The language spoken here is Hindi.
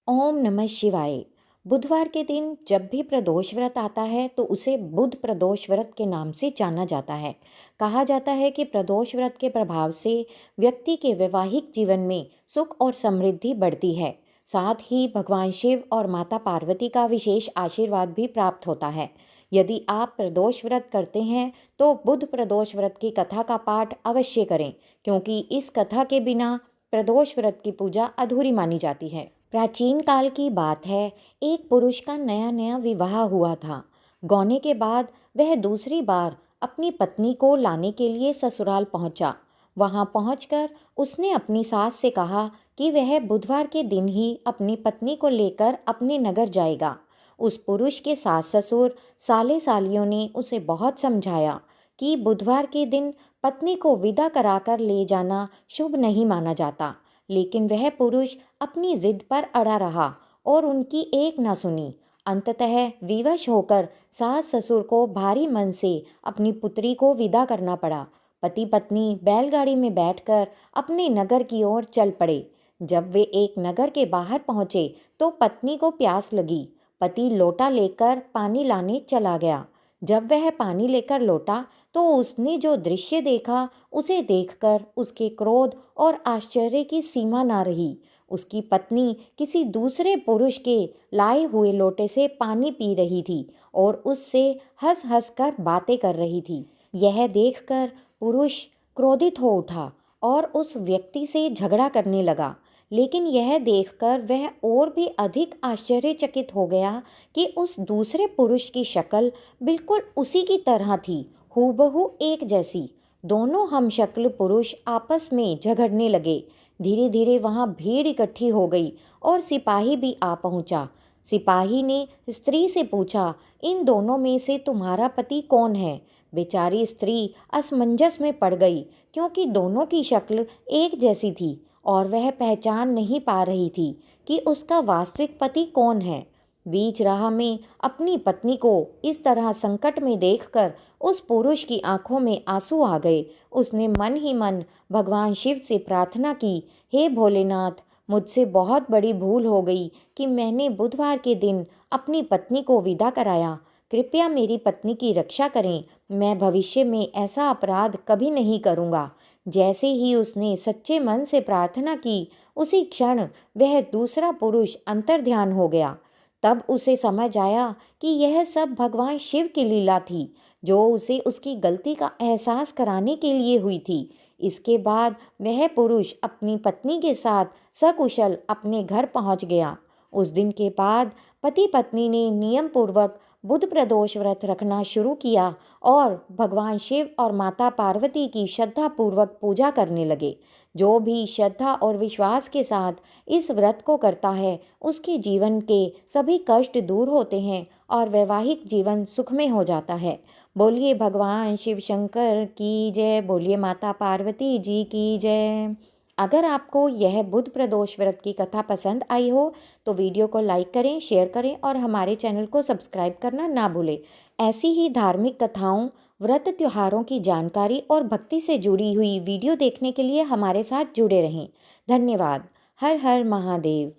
ओम नमः शिवाय। बुधवार के दिन जब भी प्रदोष व्रत आता है तो उसे बुध प्रदोष व्रत के नाम से जाना जाता है। कहा जाता है कि प्रदोष व्रत के प्रभाव से व्यक्ति के वैवाहिक जीवन में सुख और समृद्धि बढ़ती है। साथ ही भगवान शिव और माता पार्वती का विशेष आशीर्वाद भी प्राप्त होता है। यदि आप प्रदोष व्रत करते हैं तो बुध प्रदोष व्रत की कथा का पाठ अवश्य करें, क्योंकि इस कथा के बिना प्रदोष व्रत की पूजा अधूरी मानी जाती है। प्राचीन काल की बात है। एक पुरुष का नया नया विवाह हुआ था। गौने के बाद वह दूसरी बार अपनी पत्नी को लाने के लिए ससुराल पहुंचा। वहां पहुंचकर उसने अपनी सास से कहा कि वह बुधवार के दिन ही अपनी पत्नी को लेकर अपने नगर जाएगा। उस पुरुष के सास ससुर साले सालियों ने उसे बहुत समझाया कि बुधवार के दिन पत्नी को विदा कराकर ले जाना शुभ नहीं माना जाता, लेकिन वह पुरुष अपनी जिद पर अड़ा रहा और उनकी एक न सुनी। अंततः विवश होकर सास ससुर को भारी मन से अपनी पुत्री को विदा करना पड़ा। पति पत्नी बैलगाड़ी में बैठकर अपने नगर की ओर चल पड़े। जब वे एक नगर के बाहर पहुंचे तो पत्नी को प्यास लगी। पति लोटा लेकर पानी लाने चला गया। जब वह पानी लेकर लौटा तो उसने जो दृश्य देखा, उसे देखकर उसके क्रोध और आश्चर्य की सीमा ना रही। उसकी पत्नी किसी दूसरे पुरुष के लाए हुए लोटे से पानी पी रही थी और उससे हंस हंस कर बातें कर रही थी। यह देखकर पुरुष क्रोधित हो उठा और उस व्यक्ति से झगड़ा करने लगा। लेकिन यह देखकर वह और भी अधिक आश्चर्यचकित हो गया कि उस दूसरे पुरुष की शक्ल बिल्कुल उसी की तरह थी, हूबहू एक जैसी। दोनों हमशक्ल पुरुष आपस में झगड़ने लगे। धीरे धीरे वहां भीड़ इकट्ठी हो गई और सिपाही भी आ पहुंचा। सिपाही ने स्त्री से पूछा, इन दोनों में से तुम्हारा पति कौन है? बेचारी स्त्री असमंजस में पड़ गई, क्योंकि दोनों की शक्ल एक जैसी थी और वह पहचान नहीं पा रही थी कि उसका वास्तविक पति कौन है। बीच राह में अपनी पत्नी को इस तरह संकट में देखकर उस पुरुष की आंखों में आंसू आ गए। उसने मन ही मन भगवान शिव से प्रार्थना की, हे भोलेनाथ, मुझसे बहुत बड़ी भूल हो गई कि मैंने बुधवार के दिन अपनी पत्नी को विदा कराया। कृपया मेरी पत्नी की रक्षा करें। मैं भविष्य में ऐसा अपराध कभी नहीं करूँगा। जैसे ही उसने सच्चे मन से प्रार्थना की, उसी क्षण वह दूसरा पुरुष अंतर्ध्यान हो गया। तब उसे समझ आया कि यह सब भगवान शिव की लीला थी, जो उसे उसकी गलती का एहसास कराने के लिए हुई थी। इसके बाद वह पुरुष अपनी पत्नी के साथ सकुशल अपने घर पहुंच गया। उस दिन के बाद पति पत्नी ने नियम पूर्वक बुध प्रदोष व्रत रखना शुरू किया और भगवान शिव और माता पार्वती की श्रद्धा पूर्वक पूजा करने लगे। जो भी श्रद्धा और विश्वास के साथ इस व्रत को करता है, उसके जीवन के सभी कष्ट दूर होते हैं और वैवाहिक जीवन सुखमय हो जाता है। बोलिए भगवान शिव शंकर की जय, बोलिए माता पार्वती जी की जय। अगर आपको यह बुध प्रदोष व्रत की कथा पसंद आई हो तो वीडियो को लाइक करें, शेयर करें और हमारे चैनल को सब्सक्राइब करना ना भूलें। ऐसी ही धार्मिक कथाओं, व्रत त्योहारों की जानकारी और भक्ति से जुड़ी हुई वीडियो देखने के लिए हमारे साथ जुड़े रहें। धन्यवाद। हर हर महादेव।